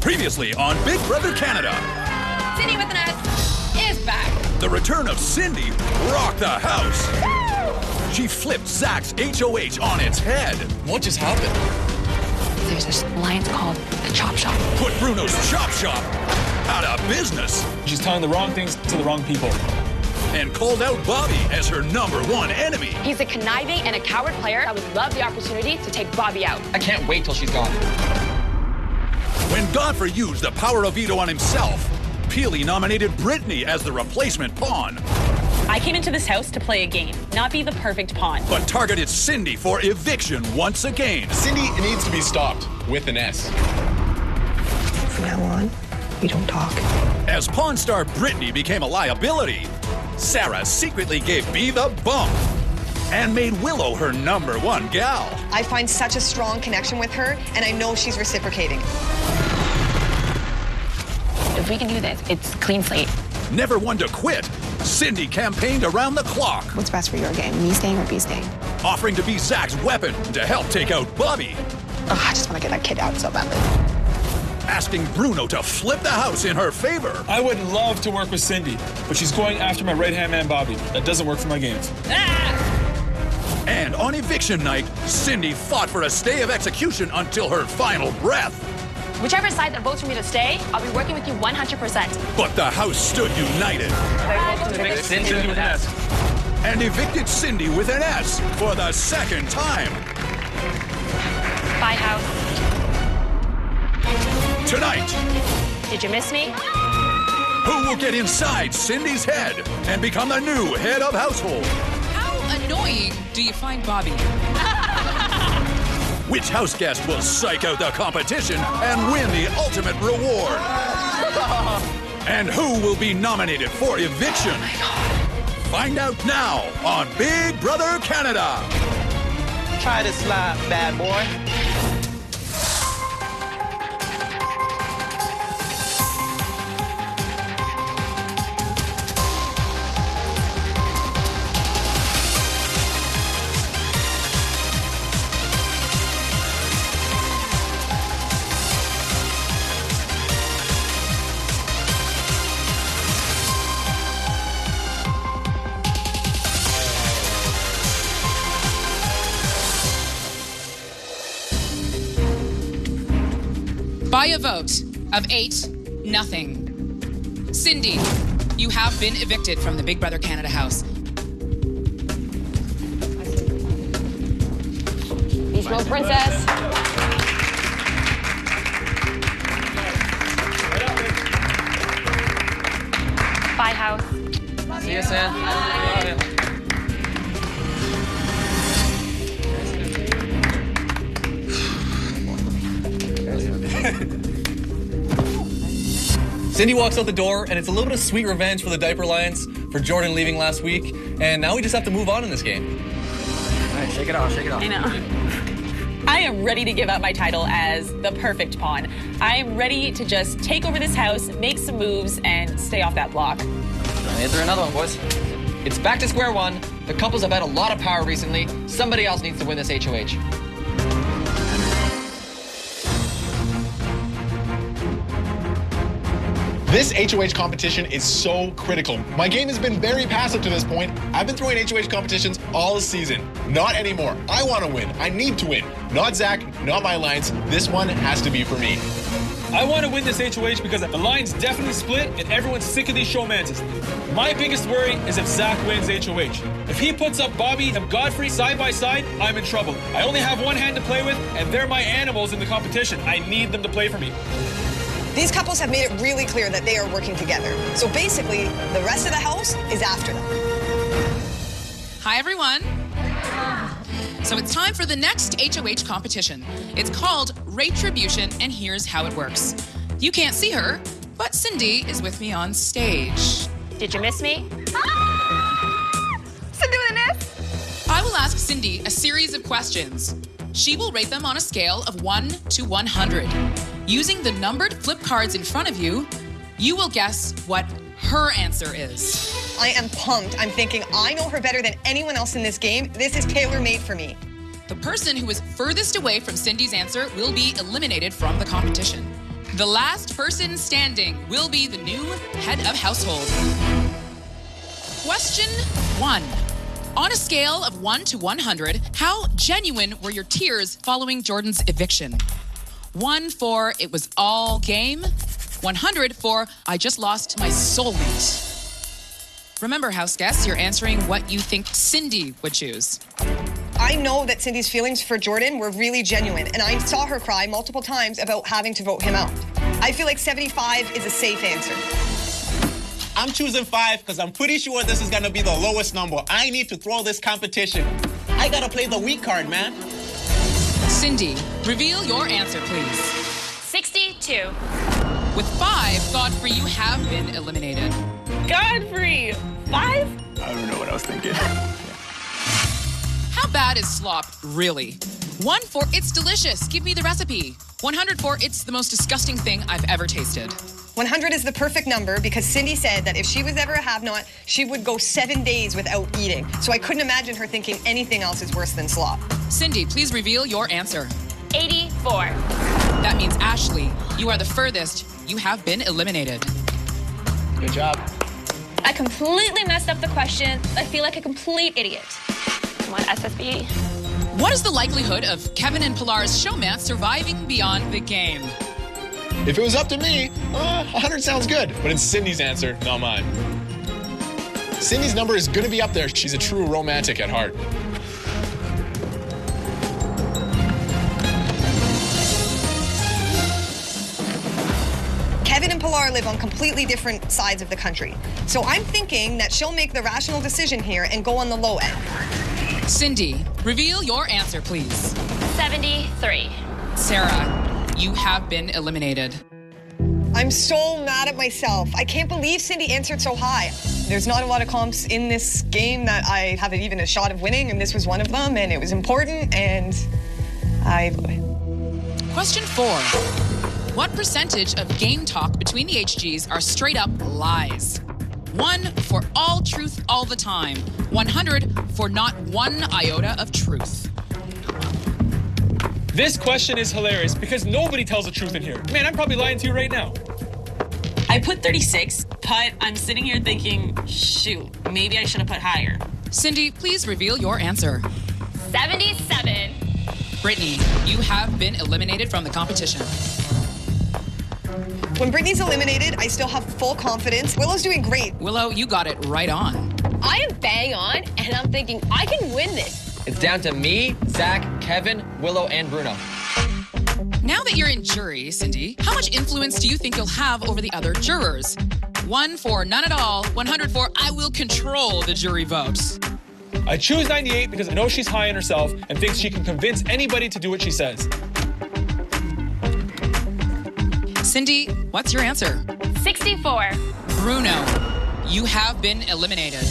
Previously on Big Brother Canada. Cindy with an S is back. The return of Cindy rocked the house. Woo! She flipped Zach's HOH on its head. What just happened? There's this alliance called the Chop Shop. Put Bruno's Chop Shop out of business. She's telling the wrong things to the wrong people. And called out Bobby as her #1 enemy. He's a conniving and a coward player that would love the opportunity to take Bobby out. I can't wait till she's gone. When Godfrey used the power of veto on himself, Peely nominated Brittany as the replacement pawn. I came into this house to play a game, not be the perfect pawn. But targeted Cindy for eviction once again. Cindy needs to be stopped with an S. From now on, we don't talk. As Pawn Star Brittany became a liability, Sarah secretly gave B the bump and made Willow her #1 gal. I find such a strong connection with her, and I know she's reciprocating. If we can do this, it's clean slate. Never one to quit, Cindy campaigned around the clock, What's best for your game, me staying or B staying? offering to be Zach's weapon to help take out Bobby, Oh, I just want to get that kid out so badly. asking Bruno to flip the house in her favor. I would love to work with Cindy, but she's going after my right-hand man, Bobby. That doesn't work for my games. And on eviction night, Cindy fought for a stay of execution until her final breath. Whichever side that votes for me to stay, I'll be working with you 100%. But the house stood united Cindy with an S. and evicted Cindy with an S for the second time. Bye, house. Tonight, Did you miss me? who will get inside Cindy's head and become the new head of household? How annoying do you find Bobby? Which house guest will psych out the competition and win the ultimate reward? And who will be nominated for eviction? Find out now on Big Brother Canada. Try to slide, bad boy. By a vote of 8-0. Cindy, you have been evicted from the Big Brother Canada house. Beach Mode Princess. Bye, house. See you, Sam. Cindy walks out the door, and it's a little bit of sweet revenge for the Diaper Alliance for Jordan leaving last week, and now we just have to move on in this game. All right, shake it off, shake it off. I know. I am ready to give up my title as the perfect pawn. I am ready to just take over this house, make some moves, and stay off that block. Is there another one, boys? It's back to square one. The couples have had a lot of power recently. Somebody else needs to win this HOH. This HOH competition is so critical. My game has been very passive to this point. I've been throwing HOH competitions all season. Not anymore. I want to win. I need to win. Not Zach, not my alliance. This one has to be for me. I want to win this HOH because the line's definitely split and everyone's sick of these showmances. My biggest worry is if Zach wins HOH. If he puts up Bobby and Godfrey side by side, I'm in trouble. I only have one hand to play with, and they're my animals in the competition. I need them to play for me. These couples have made it really clear that they are working together. So basically, the rest of the house is after them. Hi, everyone. So it's time for the next HOH competition. It's called Retribution, and here's how it works. You can't see her, but Cindy is with me on stage. Did you miss me? Cindy with an S? I will ask Cindy a series of questions. She will rate them on a scale of 1 to 100. Using the numbered flip cards in front of you, you will guess what her answer is. I am pumped. I'm thinking I know her better than anyone else in this game. This is tailor-made for me. The person who is furthest away from Cindy's answer will be eliminated from the competition. The last person standing will be the new head of household. Question 1. On a scale of 1 to 100, how genuine were your tears following Jordan's eviction? 1 for it was all game. 100 for I just lost my soulmate. Remember, house guests, you're answering what you think Cindy would choose. I know that Cindy's feelings for Jordan were really genuine, and I saw her cry multiple times about having to vote him out. I feel like 75 is a safe answer. I'm choosing 5 because I'm pretty sure this is going to be the lowest number. I need to throw this competition. I got to play the weak card, man. Cindy, reveal your answer, please. 62. With 5, Godfrey, you have been eliminated. Godfrey, 5? I don't know what I was thinking. How bad is slop, really? 1 for it's delicious, give me the recipe. 100 for it's the most disgusting thing I've ever tasted. 100 is the perfect number because Cindy said that if she was ever a have-not, she would go 7 days without eating. So I couldn't imagine her thinking anything else is worse than slop. Cindy, please reveal your answer. 84. That means Ashley, you are the furthest. You have been eliminated. Good job. I completely messed up the question. I feel like a complete idiot. Come on, SSB. What is the likelihood of Kevin and Pilar's showman surviving beyond the game? If it was up to me, 100 sounds good, but it's Cindy's answer, not mine. Cindy's number is going to be up there. She's a true romantic at heart. Kevin and Pilar live on completely different sides of the country. So I'm thinking that she'll make the rational decision here and go on the low end. Cindy, reveal your answer, please. 73. Sarah, you have been eliminated. I'm so mad at myself. I can't believe Cindy answered so high. There's not a lot of comps in this game that I have even a shot of winning, and this was one of them, and it was important, and Question 4. What percentage of game talk between the HGs are straight up lies? 1 for all truth all the time. 100 for not one iota of truth. This question is hilarious because nobody tells the truth in here. Man, I'm probably lying to you right now. I put 36, but I'm sitting here thinking, shoot, maybe I should have put higher. Cindy, please reveal your answer. 77. Brittany, you have been eliminated from the competition. When Brittany's eliminated, I still have full confidence. Willow's doing great. Willow, you got it right on. I am bang on, and I'm thinking I can win this. It's down to me, Zach, Kevin, Willow, and Bruno. Now that you're in jury, Cindy, how much influence do you think you'll have over the other jurors? 1 for none at all, 100 for I will control the jury votes. I choose 98 because I know she's high on herself and thinks she can convince anybody to do what she says. Cindy, what's your answer? 64. Bruno, you have been eliminated.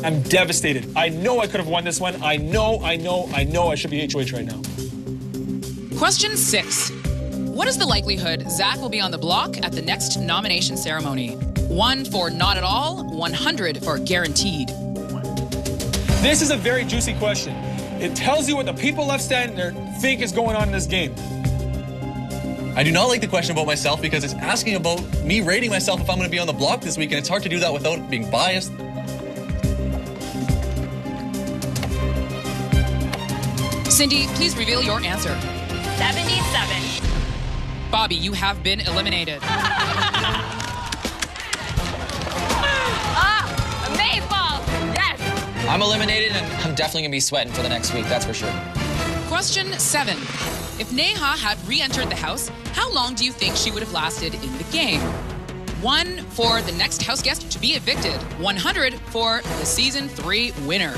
I'm devastated. I know I could have won this one. I know I should be HOH right now. Question 6. What is the likelihood Zach will be on the block at the next nomination ceremony? 1 for not at all, 100 for guaranteed. This is a very juicy question. It tells you what the people left standing there think is going on in this game. I do not like the question about myself because it's asking about me rating myself if I'm going to be on the block this week, and it's hard to do that without being biased. Cindy, please reveal your answer. 77. Bobby, you have been eliminated. Maple! Yes! I'm eliminated, and I'm definitely going to be sweating for the next week, that's for sure. Question 7. If Neha had re-entered the house, how long do you think she would have lasted in the game? 1 for the next house guest to be evicted. 100 for the season 3 winner.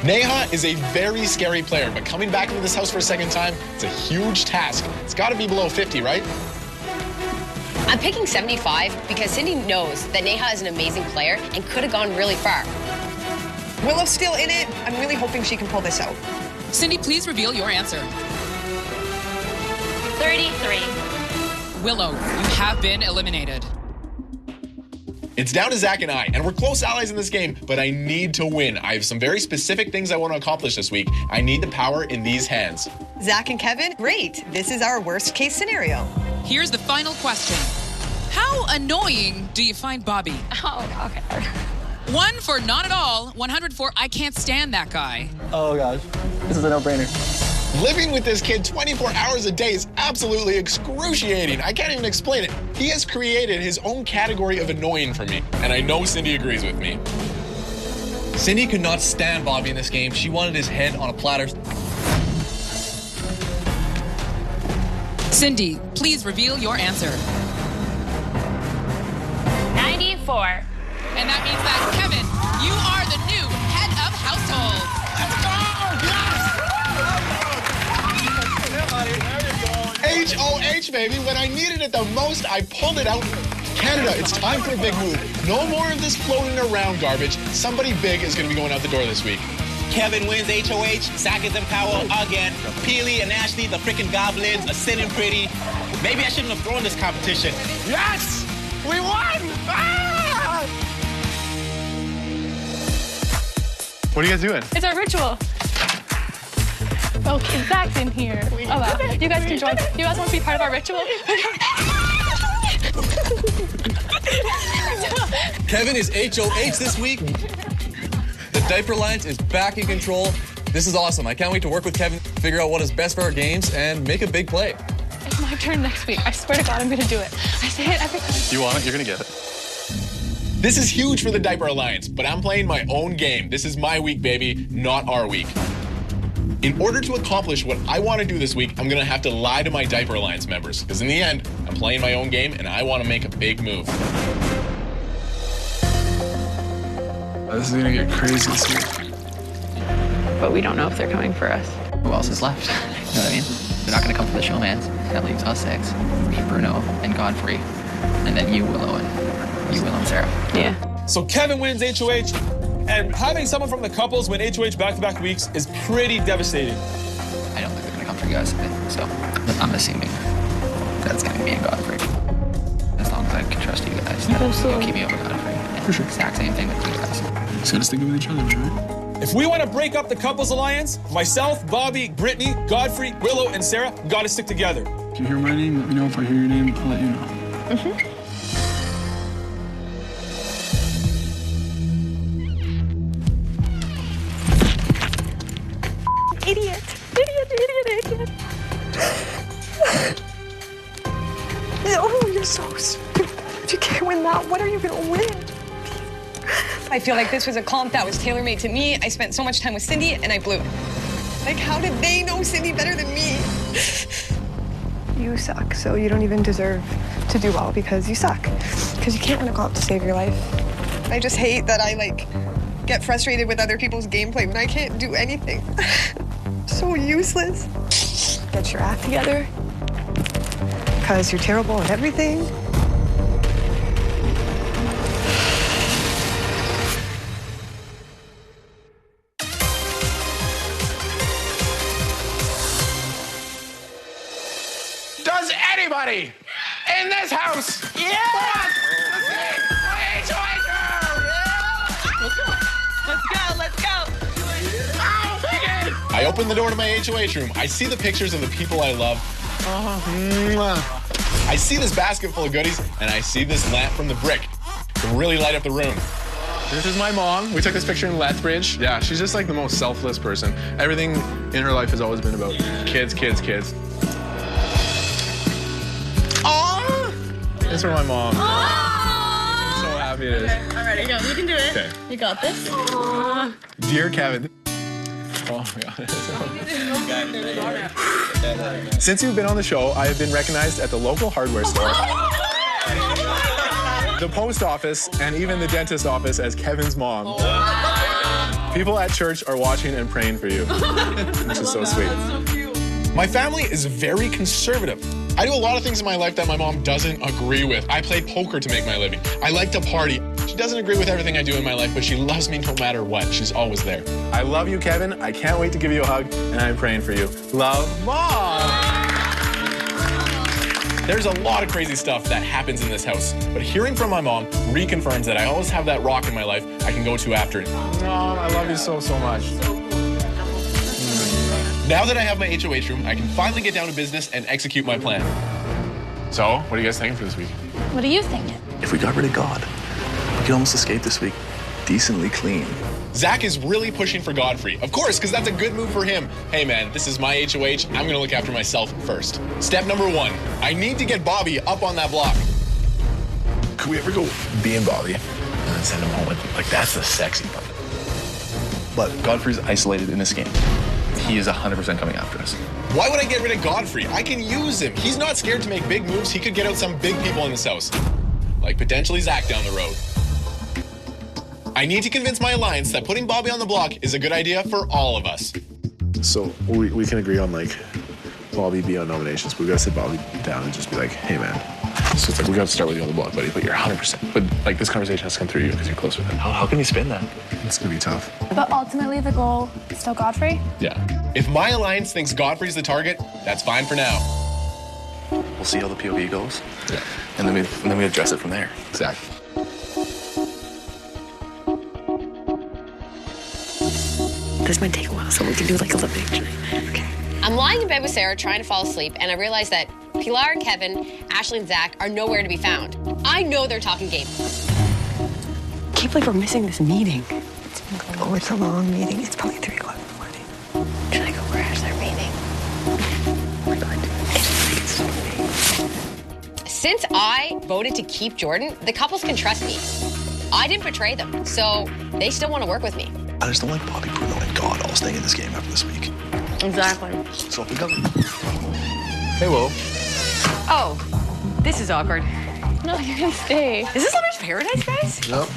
Neha is a very scary player, but coming back into this house for a second time, it's a huge task. It's got to be below 50, right? I'm picking 75 because Cindy knows that Neha is an amazing player and could have gone really far. Willow's still in it. I'm really hoping she can pull this out. Cindy, please reveal your answer. 33. Willow, you have been eliminated. It's down to Zach and I, and we're close allies in this game, but I need to win. I have some very specific things I want to accomplish this week. I need the power in these hands. Zach and Kevin, great. This is our worst case scenario. Here's the final question. How annoying do you find Bobby? Oh, okay. 1 for not at all, 100 for I can't stand that guy. Oh gosh, this is a no-brainer. Living with this kid 24 hours a day is absolutely excruciating. I can't even explain it. He has created his own category of annoying for me, and I know Cindy agrees with me. Cindy could not stand Bobby in this game. She wanted his head on a platter. Cindy, please reveal your answer. 94. And that means that, Kevin, you are the new head of household. Let's go! HOH, baby. When I needed it the most, I pulled it out. Canada, it's time for a big move. No more of this floating around garbage. Somebody big is going to be going out the door this week. Kevin wins HOH. Zach is in power again. Peely and Ashley, the freaking goblins, are sitting pretty. Maybe I shouldn't have thrown this competition. Yes! We won! Ah! What are you guys doing? It's our ritual. Okay, Zach's in here. Oh, wow. You guys can join. You guys want to be part of our ritual? Kevin is HOH this week. The Diaper Alliance is back in control. This is awesome. I can't wait to work with Kevin, figure out what is best for our games, and make a big play. It's my turn next week. I swear to God, I'm going to do it. I say it every time. You want it? You're going to get it. This is huge for the Diaper Alliance, but I'm playing my own game. This is my week, baby, not our week. In order to accomplish what I want to do this week, I'm going to have to lie to my Diaper Alliance members, because in the end, I'm playing my own game, and I want to make a big move. This is gonna get crazy this week. But we don't know if they're coming for us. Who else is left? You know what I mean? They're not gonna come for the showmans. That leaves us 6. Me, Bruno, and Godfrey. And then you, Willow, and Sarah. Yeah. So Kevin wins HOH, and having someone from the couples win HOH back-to-back weeks is pretty devastating. I don't think they're gonna come for you guys, so I'm assuming that's gonna be me and Godfrey. As long as I can trust you guys, you'll keep me over Godfrey. For sure. Exact same thing with you guys. Just gotta stick with each other, right? If we want to break up the couples alliance, myself, Bobby, Brittany, Godfrey, Willow, and Sarah gotta stick together. If you hear my name, let me know. If I hear your name, I'll let you know. Mm-hmm. Idiot. Oh, you're so stupid. If you can't win that, what are you gonna win? I feel like this was a comp that was tailor-made to me. I spent so much time with Cindy, and I blew it. Like, how did they know Cindy better than me? You suck, so you don't even deserve to do well because you suck. Because you can't win a comp to save your life. I just hate that I, get frustrated with other people's gameplay when I can't do anything. So useless. Get your act together. Because you're terrible at everything. Does anybody in this house want Let's go. I open the door to my HOH room. I see the pictures of the people I love. I see this basket full of goodies, and I see this lamp from the brick to really light up the room. This is my mom. We took this picture in Lethbridge. Yeah, she's just like the most selfless person. Everything in her life has always been about kids. Aww! It's for my mom. Aww. I'm so happy it is. Okay, I'm ready. You can do it. Okay. You got this. Aww. Dear Kevin. Oh my God. Since you've been on the show, I have been recognized at the local hardware store, the post office, and even the dentist office as Kevin's mom. People at church are watching and praying for you, which is so sweet. My family is very conservative. I do a lot of things in my life that my mom doesn't agree with. I play poker to make my living. I like to party. She doesn't agree with everything I do in my life, but she loves me no matter what. She's always there. I love you, Kevin. I can't wait to give you a hug, and I'm praying for you. Love, Mom! There's a lot of crazy stuff that happens in this house, but hearing from my mom reconfirms that I always have that rock in my life I can go to after it. Mom, I love you so, so much. Now that I have my HOH room, I can finally get down to business and execute my plan. So, what are you guys thinking for this week? What are you thinking? If we got rid of God, we could almost escape this week decently clean. Zach is really pushing for Godfrey. Of course, because that's a good move for him. Hey man, this is my HOH. I'm gonna look after myself first. Step number 1, I need to get Bobby up on that block. Could we ever go be in Bobby and then send him home? Like, that's the sexy part. But Godfrey's isolated in this game. He is 100% coming after us. Why would I get rid of Godfrey? I can use him. He's not scared to make big moves. He could get out some big people in this house. Like potentially Zach down the road. I need to convince my alliance that putting Bobby on the block is a good idea for all of us. So we can agree on like Bobby be on nominations, but we gotta sit Bobby down and just be like, hey man. So it's like we gotta start with you on the block, buddy, but you're 100%. But like this conversation has to come through you because you're close with him. How can we spin that? It's gonna be tough. But ultimately, the goal is still Godfrey? Yeah. If my alliance thinks Godfrey's the target, that's fine for now. We'll see how the POV goes. Yeah. And then we address it from there. Exactly. This might take a while, so we can do like a little bit. Okay. I'm lying in bed with Sarah trying to fall asleep, and I realize that Pilar, Kevin, Ashley, and Zach are nowhere to be found. I know they're talking game. Can't believe we're missing this meeting. Oh, it's a long meeting. It's probably 3 o'clock in the morning. Should I go where's their meeting? Since I voted to keep Jordan, the couples can trust me. I didn't betray them, so they still want to work with me. I just don't like Bobby, Bruno, and God all staying in this game after this week. Exactly. So up we go. Hey, Will. Oh, this is awkward. No, you're gonna stay. Is this Lover's Paradise, guys? Nope.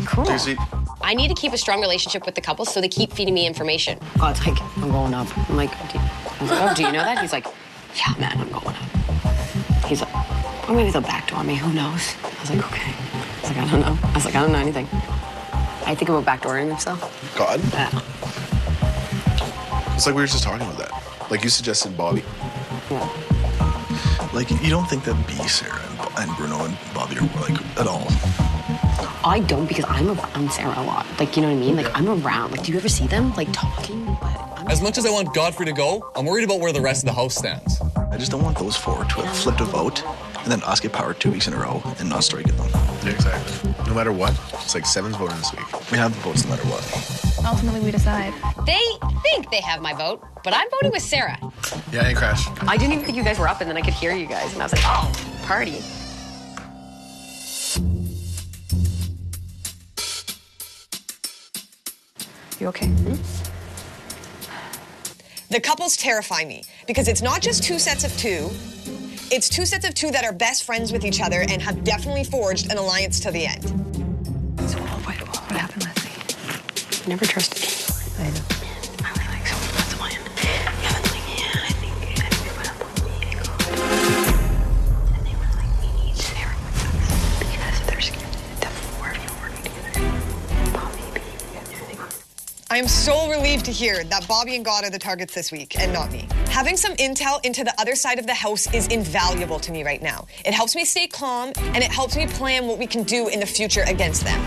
Cool. Take a seat. I need to keep a strong relationship with the couple, so they keep feeding me information. God's like, I'm going up. I'm like, do you know that? He's like, yeah, man, I'm going up. He's like, or maybe they'll backdoor me. Who knows? I was like, okay. I was like, I don't know. I was like, I don't know anything. I think about backdooring himself. God? Yeah. It's like we were just talking about that. Like you suggested Bobby. Yeah. Like, you don't think that B, Sarah, and Bruno and Bobby are like at all? I don't, because I'm around Sarah a lot. Like, you know what I mean? Like, I'm around. Like, do you ever see them, like, talking? As much as I want Godfrey to go, I'm worried about where the rest of the house stands. I just don't want those 4 to have flipped a vote and then us get powered 2 weeks in a row and not strike at them. Yeah, exactly. No matter what, it's like 7's voting this week. We have the votes no matter what. Ultimately, we decide. They think they have my vote, but I'm voting with Sarah. Yeah, and Crash. I didn't even think you guys were up, and then I could hear you guys, and I was like, oh, party. You okay? The couples terrify me because it's not just 2 sets of 2. It's 2 sets of 2 that are best friends with each other and have definitely forged an alliance to the end. So what happened last night? I never trusted anyone. I know. I was like, so what's the plan? Kevin's like, yeah, I think we put up on Diego. And they were like, we need Sarah with us because they're scared to forge and working together. Bobby, I am so relieved to hear that Bobby and God are the targets this week and not me. Having some intel into the other side of the house is invaluable to me right now. It helps me stay calm and it helps me plan what we can do in the future against them.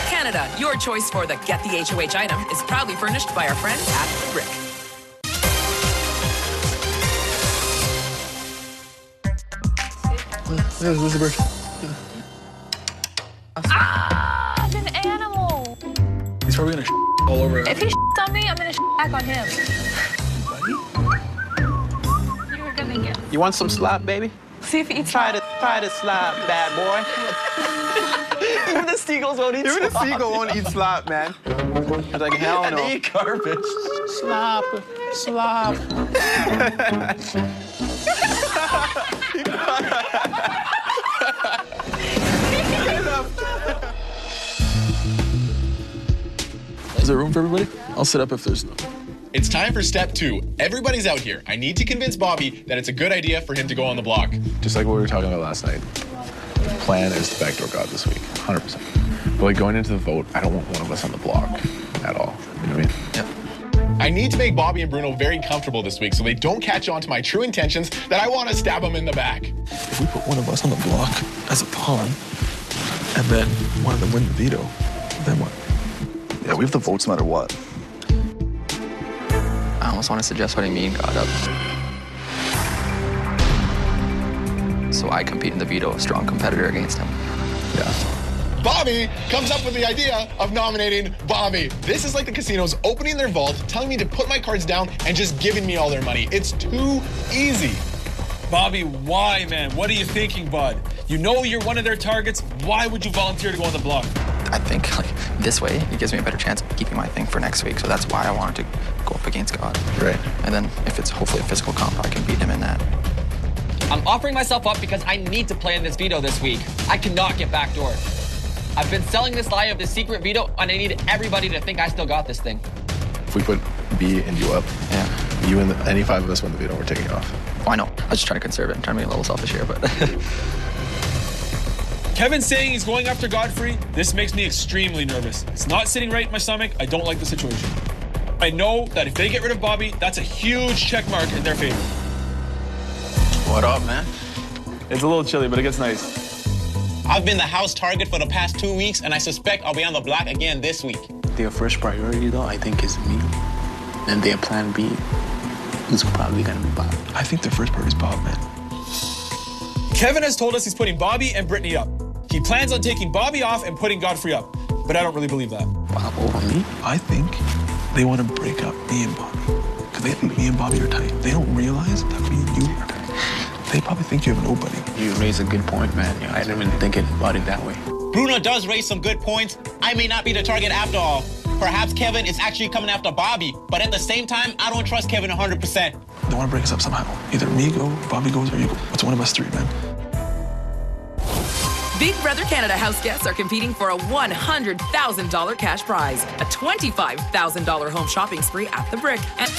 Canada, your choice for the Get the HOH item is proudly furnished by our friends at Brick. There's a bird. Ah, an animal. He's probably gonna all over. If he on me, I'm gonna back on him. You were gonna get. You want some slop, baby? See if he eats. Try the slop, bad boy. Even the seagulls won't eat slop. Even the seagull won't eat slop, man. I was like, hell no. And they eat garbage. Slop. Is there room for everybody? I'll sit up if there's no. It's time for step 2. Everybody's out here. I need to convince Bobby that it's a good idea for him to go on the block. Just like what we were talking about last night. The plan is to backdoor God this week, 100%. But like going into the vote, I don't want one of us on the block at all. You know what I mean? Yep. I need to make Bobby and Bruno very comfortable this week so they don't catch on to my true intentions that I want to stab them in the back. If we put one of us on the block as a pawn, and then one of them win the veto, then what? Yeah, we have the votes no matter what. I almost want to suggest putting me and God up. So I compete in the veto, a strong competitor against him. Yeah. Bobby comes up with the idea of nominating Bobby. This is like the casinos opening their vault, telling me to put my cards down, and just giving me all their money. It's too easy. Bobby, why, man? What are you thinking, bud? You know you're one of their targets. Why would you volunteer to go on the block? I think like this way, it gives me a better chance of keeping my thing for next week. So that's why I wanted to go up against God. Right. And then if it's hopefully a physical comp, I can beat him in that. I'm offering myself up because I need to play in this veto this week. I cannot get backdoored. I've been selling this lie of the secret veto, and I need everybody to think I still got this thing. If we put B and you up, yeah, you and any 5 of us win the veto, we're taking it off. Oh, I know. I was just trying to conserve it. I'm trying to be a little selfish here, but... Kevin saying he's going after Godfrey, this makes me extremely nervous. It's not sitting right in my stomach. I don't like the situation. I know that if they get rid of Bobby, that's a huge check mark in their favor. What up, man? It's a little chilly, but it gets nice. I've been the house target for the past 2 weeks, and I suspect I'll be on the block again this week. Their first priority, though, I think, is me. And their plan B is probably gonna be Bob. I think their first priority is Bob, man. Kevin has told us he's putting Bobby and Brittany up. He plans on taking Bobby off and putting Godfrey up, but I don't really believe that. Bob over me? I think they want to break up me and Bobby. Because they think me and Bobby are tight. They don't realize that me and you are tight. They probably think you have an opening. You raise a good point, man. I didn't even think about it that way. Bruno does raise some good points. I may not be the target after all. Perhaps Kevin is actually coming after Bobby, but at the same time, I don't trust Kevin 100%. They want to break us up somehow. Either me go, Bobby goes, or you go. It's one of us 3, man. Big Brother Canada house guests are competing for a $100,000 cash prize, a $25,000 home shopping spree at the Brick, and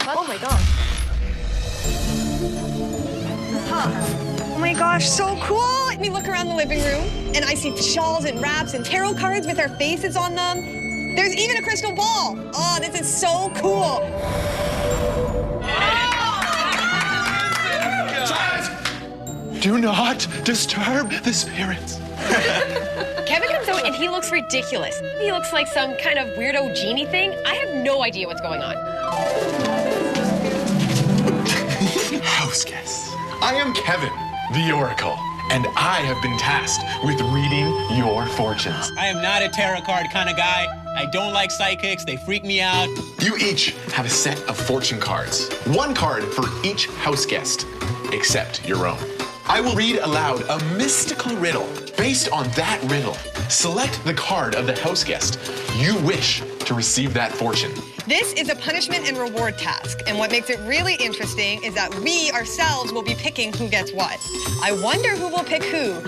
oh my god. Oh my gosh, so cool! Let me look around the living room, and I see shawls and wraps and tarot cards with our faces on them. There's even a crystal ball. Oh, this is so cool. Do not disturb the spirits. Kevin comes out and he looks ridiculous. He looks like some kind of weirdo genie thing. I have no idea what's going on. House guests, I am Kevin, the Oracle, and I have been tasked with reading your fortunes. I am not a tarot card kind of guy. I don't like psychics. They freak me out. You each have a set of fortune cards. 1 card for each house guest, except your own. I will read aloud a mystical riddle. Based on that riddle, select the card of the house guest you wish to receive that fortune. This is a punishment and reward task, and what makes it really interesting is that we ourselves will be picking who gets what. I wonder who will pick who.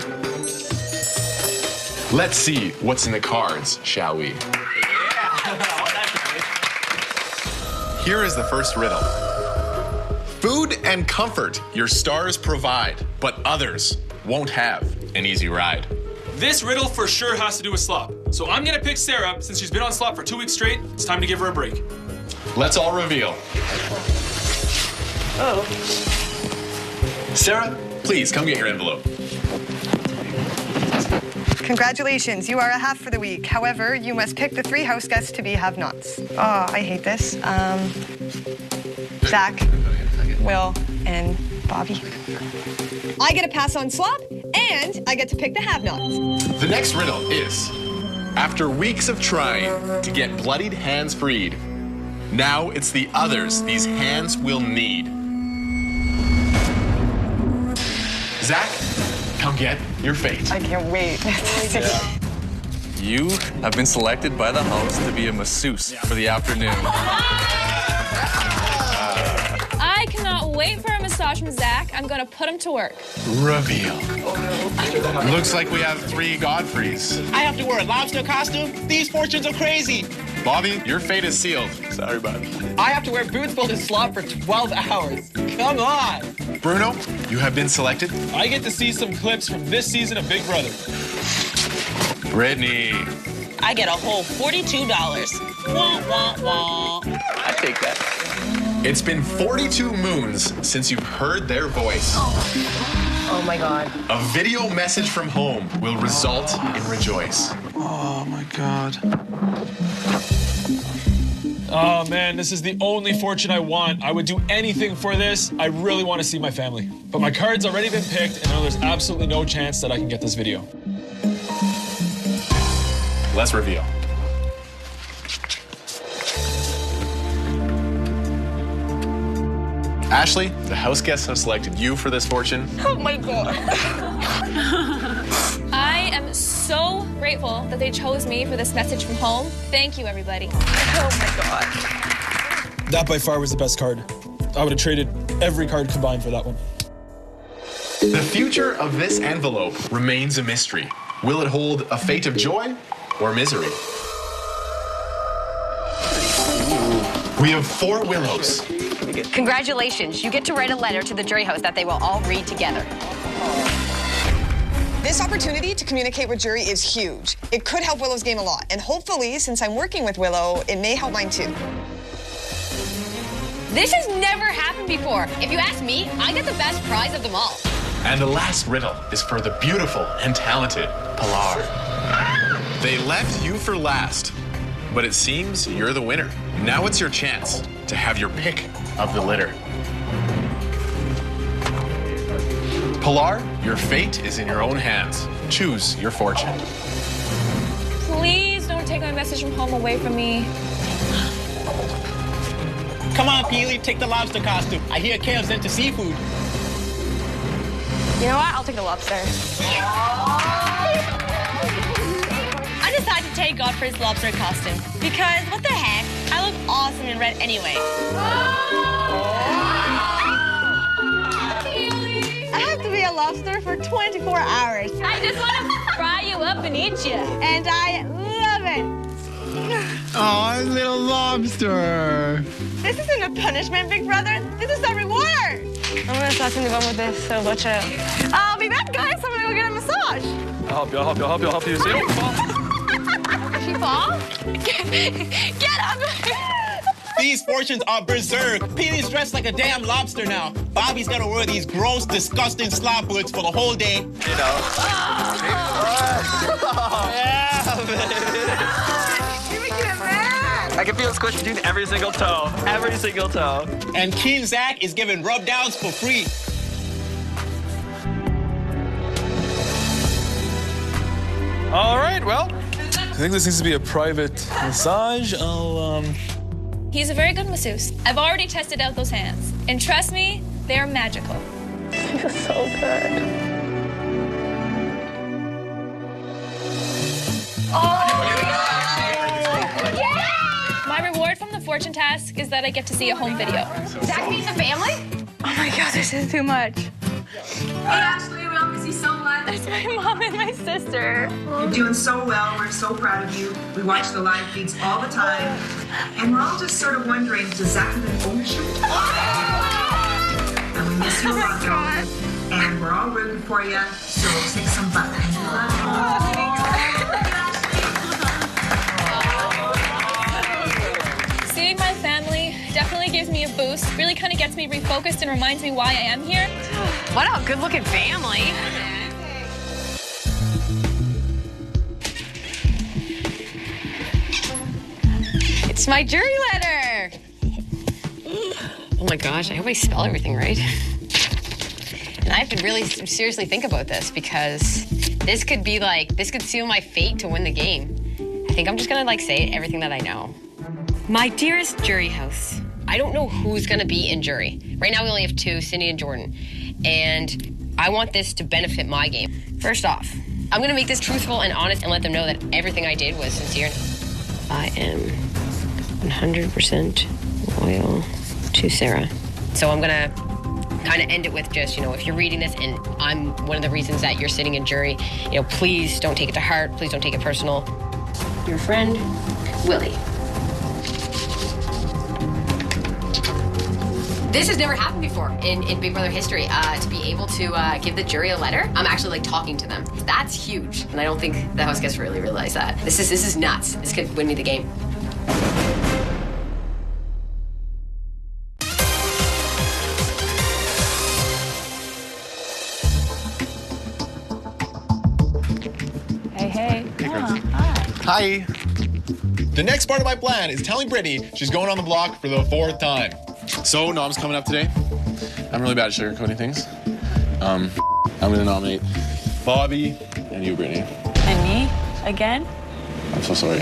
Let's see what's in the cards, shall we? Here is the first riddle. Food and comfort your stars provide, but others won't have an easy ride. This riddle for sure has to do with slop. So I'm gonna pick Sarah. Since she's been on slop for 2 weeks straight, it's time to give her a break. Let's all reveal. Oh. Sarah, please come get your envelope. Congratulations, you are a half for the week. However, you must pick the 3 house guests to be have-nots. Oh, I hate this. Zach, Will, and Bobby. I get a pass on slop, and I get to pick the have-nots. The next riddle is, after weeks of trying to get bloodied hands freed, now it's the others these hands will need. Zach, come get your fate. I can't wait. You have been selected by the host to be a masseuse for the afternoon. I cannot wait for a massage from Zach. I'm gonna put him to work. Reveal. Looks like we have 3 Godfreys. I have to wear a lobster costume? These fortunes are crazy. Bobby, your fate is sealed. Sorry, bud. I have to wear boots filled with slop for 12 hours. Come on. Bruno, you have been selected. I get to see some clips from this season of Big Brother. Brittany. I get a whole $42. Wah, wah, wah. I take that. It's been 42 moons since you've heard their voice. Oh my God. A video message from home will result in rejoice. Oh my God. Oh man, this is the only fortune I want. I would do anything for this. I really want to see my family. But my card's already been picked, and I know there's absolutely no chance that I can get this video. Let's reveal. Ashley, the house guests have selected you for this fortune. Oh my God. I am so grateful that they chose me for this message from home. Thank you, everybody. Oh my God. That by far was the best card. I would have traded every card combined for that one. The future of this envelope remains a mystery. Will it hold a fate of joy or misery? We have 4 willows. Congratulations, you get to write a letter to the jury house that they will all read together. This opportunity to communicate with jury is huge. It could help Willow's game a lot, and hopefully, since I'm working with Willow, it may help mine too. This has never happened before. If you ask me, I get the best prize of them all. And the last riddle is for the beautiful and talented Pilar. They left you for last, but it seems you're the winner. Now it's your chance to have your pick of the litter. Pilar, your fate is in your own hands. Choose your fortune. Please don't take my message from home away from me. Come on, Peely, take the lobster costume. I hear Kale's into seafood. You know what? I'll take the lobster. I decided to take Godfrey's lobster costume because what the heck? I look awesome in red anyway. I have to be a lobster for 24 hours. I just want to fry you up and eat you. And I love it. Oh, little lobster. This isn't a punishment, Big Brother. This is a reward. I'm gonna start something wrong with this, so watch out. I'll be back, guys. I'm gonna go get a massage. I'll help you. See? Did she fall? Get up! These fortunes are berserk. Peely's dressed like a damn lobster now. Bobby's gotta wear these gross, disgusting slop boots for the whole day. You know. I can feel a squish between every single toe. Every single toe. And King Zach is giving rub downs for free. All right, well, I think this needs to be a private massage. He's a very good masseuse. I've already tested out those hands. And trust me, they're magical. Feels so good. My reward from the fortune task is that I get to see a home video. Zach meets a family? Oh my God, this is too much. Hey, Ashley, we all miss you so much. That's my mom and my sister. You're doing so well. We're so proud of you. We watch the live feeds all the time. And we're all just sort of wondering, does Zach have an ownership? And we miss you a lot, darling. And we're all rooting for you, so kick some butt. Seeing my family definitely gives me a boost. Really kind of gets me refocused and reminds me why I am here. What a good-looking family. It's my jury letter. Oh my gosh, I hope I spell everything right. And I have to really seriously think about this because this could seal my fate to win the game. I think I'm just gonna say everything that I know. My dearest jury house, I don't know who's gonna be in jury. Right now we only have 2, Cindy and Jordan. And I want this to benefit my game. First off, I'm gonna make this truthful and honest and let them know that everything I did was sincere. I am 100% loyal to Sarah. So I'm gonna kind of end it with just, if you're reading this and I'm one of the reasons that you're sitting in jury, please don't take it to heart. Please don't take it personal. Your friend, Willie. This has never happened before in Big Brother history, to be able to give the jury a letter. I'm actually talking to them. That's huge, and I don't think the house guests really realize that. This is nuts. This could win me the game. Crimson. Hi. The next part of my plan is telling Brittany she's going on the block for the 4th time. So, Nom's coming up today. I'm really bad at sugarcoating things. I'm gonna nominate Bobby and you, Brittany. And me? Again? I'm so sorry.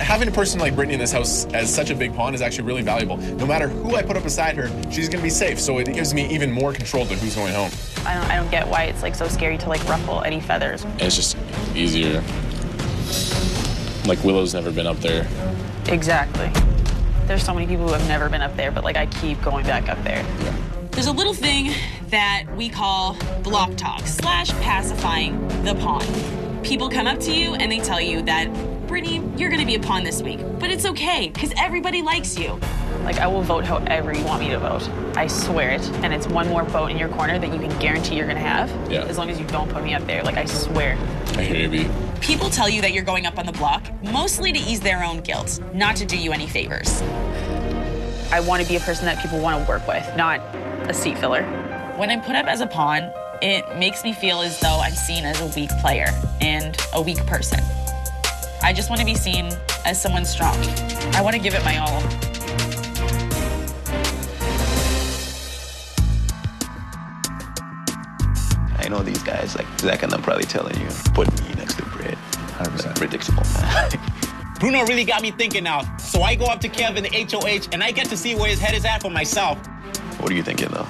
Having a person like Brittany in this house as such a big pawn is actually really valuable. No matter who I put up beside her, she's gonna be safe, so it gives me even more control to who's going home. I don't get why it's like so scary to like ruffle any feathers. It's just easier. Like Willow's never been up there. Exactly. There's so many people who have never been up there, but like I keep going back up there. Yeah. There's a little thing that we call block talk / pacifying the pawn. People come up to you and they tell you that, Brittany, you're gonna be a pawn this week, but it's okay, because everybody likes you. Like, I will vote however you want me to vote. I swear it. And it's one more vote in your corner that you can guarantee you're gonna have. Yeah. As long as you don't put me up there. Like, I swear. I hear you, B. People tell you that you're going up on the block, mostly to ease their own guilt, not to do you any favors. I want to be a person that people want to work with, not a seat filler. When I'm put up as a pawn, it makes me feel as though I'm seen as a weak player and a weak person. I just want to be seen as someone strong. I want to give it my all. I know these guys, like Zach and them probably telling you, put me next to Britt. 100%. Predictable, man. Bruno really got me thinking now. So I go up to Kev in the HOH and I get to see where his head is at for myself. What are you thinking, though?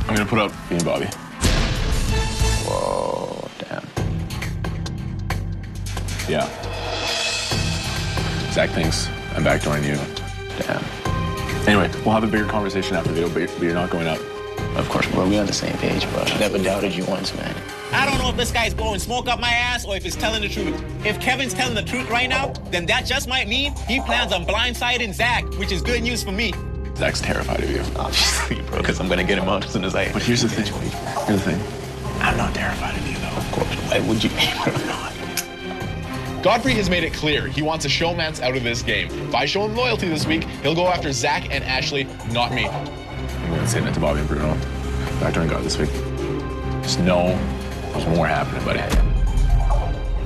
I'm gonna put up me and Bobby. Whoa, damn. Yeah. Zach thinks I'm backdooring you. Damn. Anyway, we'll have a bigger conversation after the video, but you're not going up. Of course, bro. We're on the same page, bro. I never doubted you once, man. I don't know if this guy's blowing smoke up my ass or if he's telling the truth. If Kevin's telling the truth right now, then that just might mean he plans on blindsiding Zach, which is good news for me. Zach's terrified of you. Obviously, bro, because I'm gonna get him out as soon as I... But here's the thing. Here's the thing. I'm not terrified of you, though. Of course. Why would you be or not? Godfrey has made it clear he wants a showmance out of this game. If I show him loyalty this week, he'll go after Zach and Ashley, not me. I'm going to say that to Bobby and Bruno. Backdooring God this week. Just know there's more happening, buddy.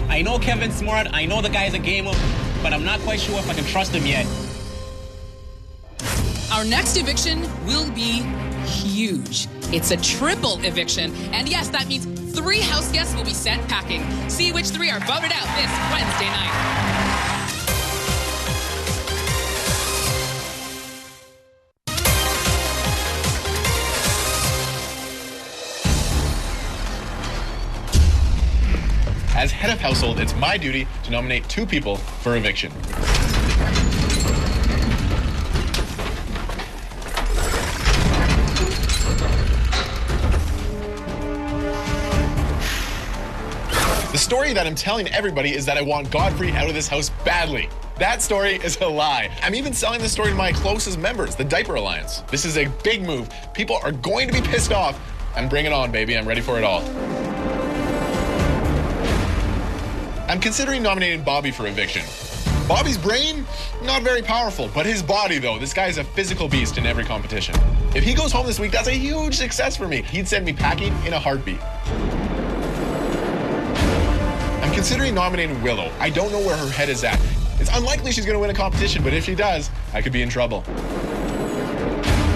I know Kevin's smart, I know the guy's a gamer, but I'm not quite sure if I can trust him yet. Our next eviction will be huge. It's a triple eviction, and yes, that means 3 house guests will be sent packing. See which 3 are voted out this Wednesday night. As head of household, it's my duty to nominate 2 people for eviction. The story that I'm telling everybody is that I want Godfrey out of this house badly. That story is a lie. I'm even selling this story to my closest members, the Diaper Alliance. This is a big move. People are going to be pissed off. And bring it on, baby. I'm ready for it all. I'm considering nominating Bobby for eviction. Bobby's brain, not very powerful, but his body, though. This guy is a physical beast in every competition. If he goes home this week, that's a huge success for me. He'd send me packing in a heartbeat. I'm considering nominating Willow. I don't know where her head is at. It's unlikely she's going to win a competition, but if she does, I could be in trouble.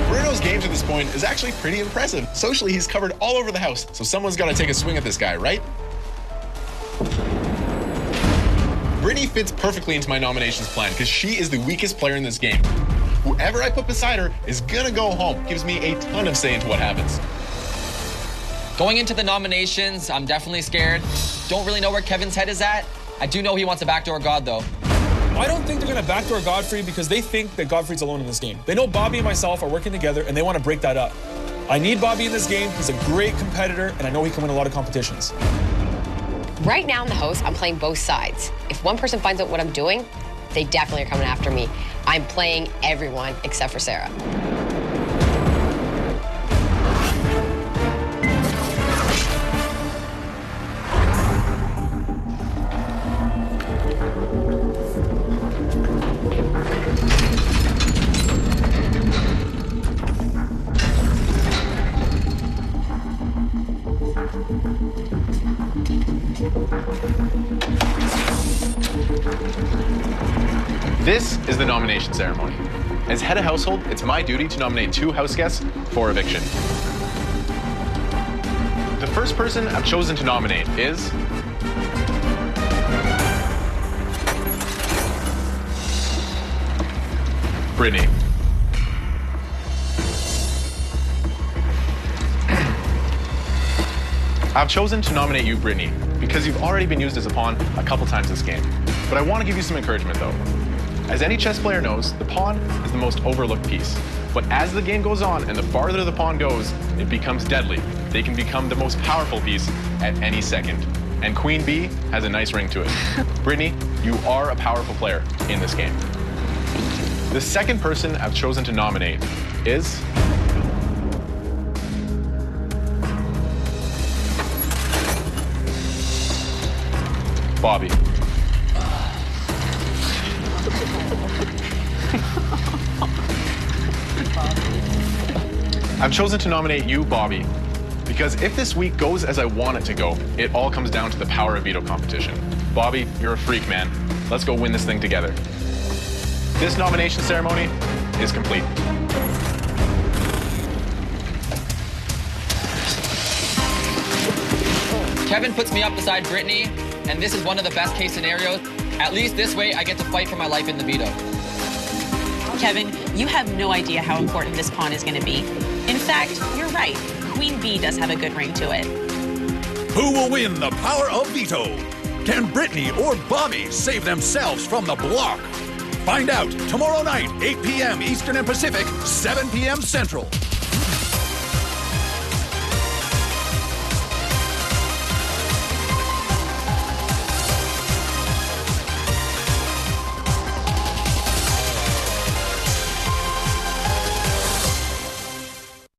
Bruno's game to this point is actually pretty impressive. Socially, he's covered all over the house, so someone's got to take a swing at this guy, right? Brittany fits perfectly into my nominations plan because she is the weakest player in this game. Whoever I put beside her is gonna go home. Gives me a ton of say into what happens. Going into the nominations, I'm definitely scared. Don't really know where Kevin's head is at. I do know he wants a backdoor God, though. I don't think they're going to backdoor Godfrey because they think that Godfrey's alone in this game. They know Bobby and myself are working together, and they want to break that up. I need Bobby in this game. He's a great competitor, and I know he can win a lot of competitions. Right now in the house, I'm playing both sides. If one person finds out what I'm doing, they definitely are coming after me. I'm playing everyone except for Sarah. This is the nomination ceremony. As head of household, it's my duty to nominate 2 house guests for eviction. The first person I've chosen to nominate is Brittany. I've chosen to nominate you, Brittany, because you've already been used as a pawn a couple times this game. But I want to give you some encouragement, though. As any chess player knows, the pawn is the most overlooked piece. But as the game goes on and the farther the pawn goes, it becomes deadly. They can become the most powerful piece at any second. And Queen B has a nice ring to it. Brittany, you are a powerful player in this game. The second person I've chosen to nominate is Bobby. I've chosen to nominate you, Bobby, because if this week goes as I want it to go, it all comes down to the power of veto competition. Bobby, you're a freak, man. Let's go win this thing together. This nomination ceremony is complete. Kevin puts me up beside Brittany, and this is one of the best case scenarios. At least this way, I get to fight for my life in the veto. Kevin, you have no idea how important this pawn is going to be. In fact, you're right. Queen B does have a good ring to it. Who will win the power of veto? Can Brittany or Bobby save themselves from the block? Find out tomorrow night, 8 p.m. Eastern and Pacific, 7 p.m. Central.